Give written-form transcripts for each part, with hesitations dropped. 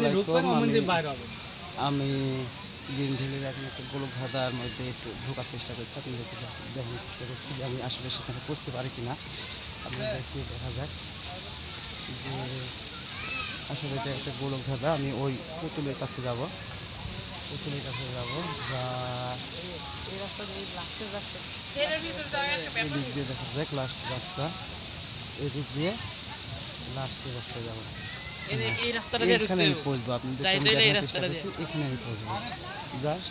আলাইকুম। আমি গ্রিন ভ্যালির এখন একটা গোলক ধাঁধার মধ্যে একটু ঢোকার চেষ্টা করছি। আপনাদেরকে দেখানোর চেষ্টা করছি যে আমি আসলে সেখানে পৌঁছতে পারি কিনা। আপনাদেরকে দেখা যাক যে আসলে এটা একটা গোলক ধাঁধা। আমি ওই পুতুলের কাছে যাব, পুতুলের কাছে যাব যা এদিক দিয়ে দেখা যাক লাস্ট রাস্তা, এদিক দিয়ে লাস্টের রাস্তায় যাবো। এখানে আমি পৌঁছবো, আপনাদের চেষ্টা করছি, এখানে আমি পৌঁছবো। জাস্ট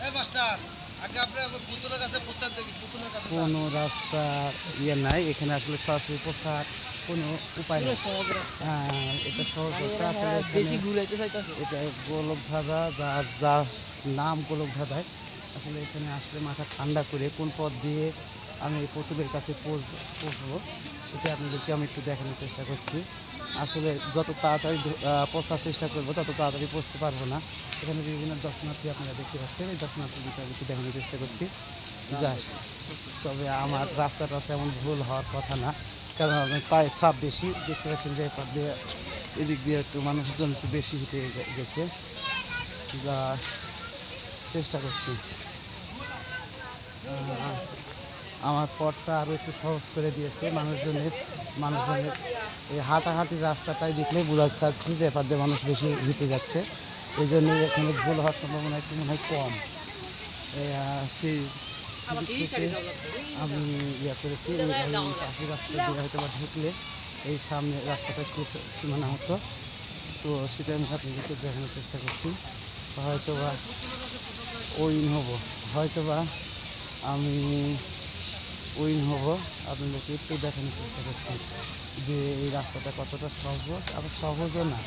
কোনো রাস্তা ইয়ে নাই এখানে, আসলে সরাসরি পৌঁছার কোনো উপায় নেই। এটা সহজ রাস্তা, আসলে এটা গোলক ধাঁধা, যার নাম গোলক ধাঁধায়। আসলে এখানে আসলে মাথা ঠান্ডা করে কোন পথ দিয়ে আমি এই পুতুলের কাছে পৌঁছবো সেটা আপনাদেরকে আমি একটু দেখানোর চেষ্টা করছি। আসলে যত তাড়াতাড়ি পৌঁছার চেষ্টা করবো তত তাড়াতাড়ি পৌঁছতে পারবো না। এখানে বিভিন্ন দর্শনার্থী আপনারা দেখতে পাচ্ছেন, এই দর্শনার্থীদেরকে আমি একটু দেখানোর চেষ্টা করছি জাস্ট। তবে আমার রাস্তাটা তেমন ভুল হওয়ার কথা না, কারণ আমি পায়ে চাপ বেশি, দেখতে পাচ্ছেন যে এপার দিয়ে এদিক দিয়ে একটু মানুষজন একটু বেশি হেঁটে গেছে। জাস্ট চেষ্টা করছি আমার পথটা আরও একটু সহজ করে দিয়েছে মানুষজনের এই হাঁটাহাঁটির রাস্তাটাই দেখলেই বোঝা যাচ্ছে যে এপার দিয়ে মানুষ বেশি হেঁটে যাচ্ছে। এই জন্য এখানে ভুল হওয়ার সম্ভাবনা একটু মনে হয় কম। সেই আমি ইয়ে করেছি, চাষি রাস্তা দিয়ে হয়তো বা ঢুকলে এই সামনে রাস্তাটা সীমানা হতো, তো সেটা আমি আপনাদেরকে দেখানোর চেষ্টা করছি। হয়তো বা উইন হব, হয়তো বা আমি উইন হব, আপনাদেরকে একটু দেখানোর চেষ্টা করছি যে এই রাস্তাটা কতটা সহজ, আবার সহজও না।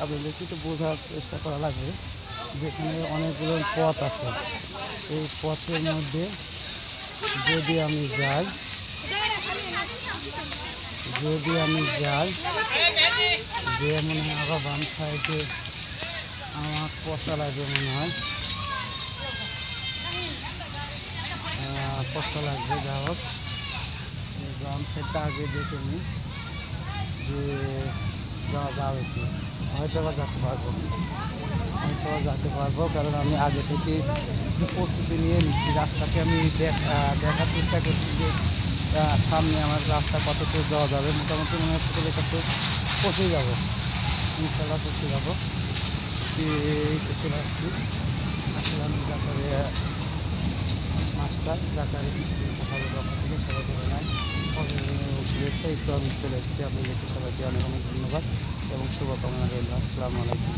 আপনাদেরকে একটু বোঝার চেষ্টা করা লাগবে যেখানে অনেকগুলো পথ আছে। এই পথের মধ্যে যদি আমি যাই যে মনে হয় আবার বাম সাইডে আমার পচা লাগবে, মনে হয় পচা লাগবে। যা হোক বাম সাইডটা আগে দেখে নিই যে যাওয়া যাবে কি, হয়তো বা যেতে পারবো, কারণ আমি আগে থেকে প্রস্তুতি নিয়ে নিচ্ছি। রাস্তাকে আমি দেখার চেষ্টা করছি যে সামনে আমার রাস্তা কতটুকু যাওয়া যাবে। মোটামুটি মনে হয় পুকুরের কাছে পৌঁছে যাবো, ইনশাল্লাহ পৌঁছে যাবো। এই তো চলে আসছি। আসলে আমি যাকারে মাস্টার, যাকারে স্কুল সকালের পক্ষ থেকে সবাইকে জানাই শুভেচ্ছা। এই তো আমি চলে এসেছি। আপনাদেরকে সবাইকে অনেক অনেক ধন্যবাদ এবং শুভকামনা রইল। আসসালামু আলাইকুম।